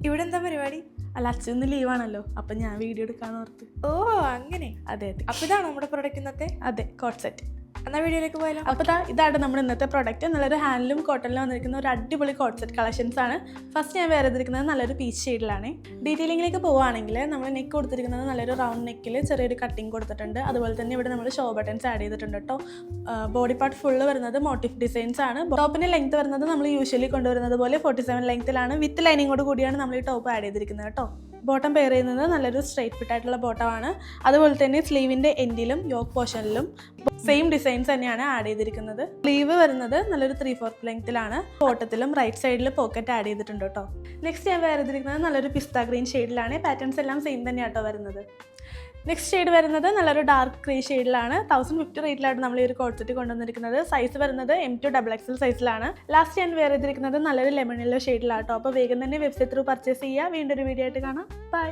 ഇവിടെ എന്താ പരിപാടി? അല്ല, അച്ഛന്ന് ലീവാണല്ലോ, അപ്പം ഞാൻ വീഡിയോ എടുക്കാന്ന് ഓർത്ത്. ഓ അങ്ങനെ. അതെ അതെ അപ്പോൾ ഇതാണ് നമ്മുടെ പ്രൊഡക്റ്റ് ഇന്നത്തെ. അതെ, കോട്ട് സെറ്റ്. എന്നാൽ വീഡിയോയിലേക്ക് പോയാലോ? അപ്പോൾ ഇതാണ് നമ്മുടെ ഇന്നത്തെ പ്രൊഡക്റ്റ്. നല്ലൊരു ഹാൻഡ്ലൂം കോട്ടണിൽ വന്നിരിക്കുന്ന ഒരു അടിപൊളി കോട്ട് സെറ്റ് കളക്ഷൻസ് ആണ്. ഫസ്റ്റ് ഞാൻ വേറെ ചെയ്തിരിക്കുന്നത് നല്ലൊരു പീച്ച് ഷെയ്ഡിലാണ്. ഡീറ്റെയിലിംഗിലേക്ക് പോവുകയാണെങ്കിൽ നമ്മൾ നെക്ക് കൊടുത്തിരിക്കുന്നത് നല്ലൊരു റൗണ്ട് നെക്കിൽ ചെറിയൊരു കട്ടിങ് കൊടുത്തിട്ടുണ്ട്. അതുപോലെ തന്നെ ഇവിടെ നമ്മൾ ഷോ ബട്ടൺസ് ആഡ് ചെയ്തിട്ടുണ്ട് കേട്ടോ. ബോഡി പാർട്ട് ഫുള്ള് വരുന്നത് മോട്ടീഫ് ഡിസൈൻസ് ആണ്. ടോപ്പിൻ്റെ ലെങ്ത് വരുന്നത് നമ്മൾ യൂഷ്വലി കൊണ്ടുവരുന്നത് പോലെ 47 ലെങ്ത്തിലാണ്. വിത്ത് ലൈനിങ്ങോട് കൂടിയാണ് നമ്മൾ ഈ ടോപ്പ് ആഡ് ചെയ്തിരിക്കുന്നത് കേട്ടോ. ബോട്ടം പെയർ ചെയ്യുന്നത് നല്ലൊരു സ്ട്രൈറ്റ് ഫിറ്റ് ആയിട്ടുള്ള ബോട്ടമാണ്. അതുപോലെ തന്നെ സ്ലീവിൻ്റെ എൻഡിലും യോക്ക് പോർഷനിലും സെയിം ഡിസൈൻസ് തന്നെയാണ് ആഡ് ചെയ്തിരിക്കുന്നത്. സ്ലീവ് വരുന്നത് നല്ലൊരു 3/4 ലെങ്ത്തിലാണ്. ബോട്ടത്തിലും റൈറ്റ് സൈഡിൽ പോക്കറ്റ് ആഡ് ചെയ്തിട്ടുണ്ട് കേട്ടോ. നെക്സ്റ്റ് ഞാൻ വേറെ ചെയ്തിരിക്കുന്നത് നല്ലൊരു പിസ്ത ഗ്രീൻ ഷെയ്ഡിലാണ്. പാറ്റേൺസ് എല്ലാം സെയിം തന്നെയാണ് കേട്ടോ വരുന്നത്. നെക്സ്റ്റ് ഷെയ്ഡ് വരുന്നത് നല്ലൊരു ഡാർക്ക് ഗ്രേ ഷെയ്ഡിലാണ്. 1050 റേറ്റിലാണ് നമ്മൾ ഈ ഒരു കോട്ട് സെറ്റ് കൊണ്ടുവന്നിരിക്കുന്നത്. സൈസ് വരുന്നത് M2 XXL സൈസിലാണ്. ലാസ്റ്റ് ഞാൻ വേറെ ചെയ്തിരിക്കുന്നത് നല്ലൊരു ലെമൺ യെല്ലോ ഷെയ്ഡിലാണ് കേട്ടോ. അപ്പോൾ വേഗം തന്നെ വെബ്സൈറ്റ് ത്രൂ പർച്ചേസ് ചെയ്യുക. വീണ്ടും ഒരു വീഡിയോ ആയിട്ട് കാണാം. ബൈ.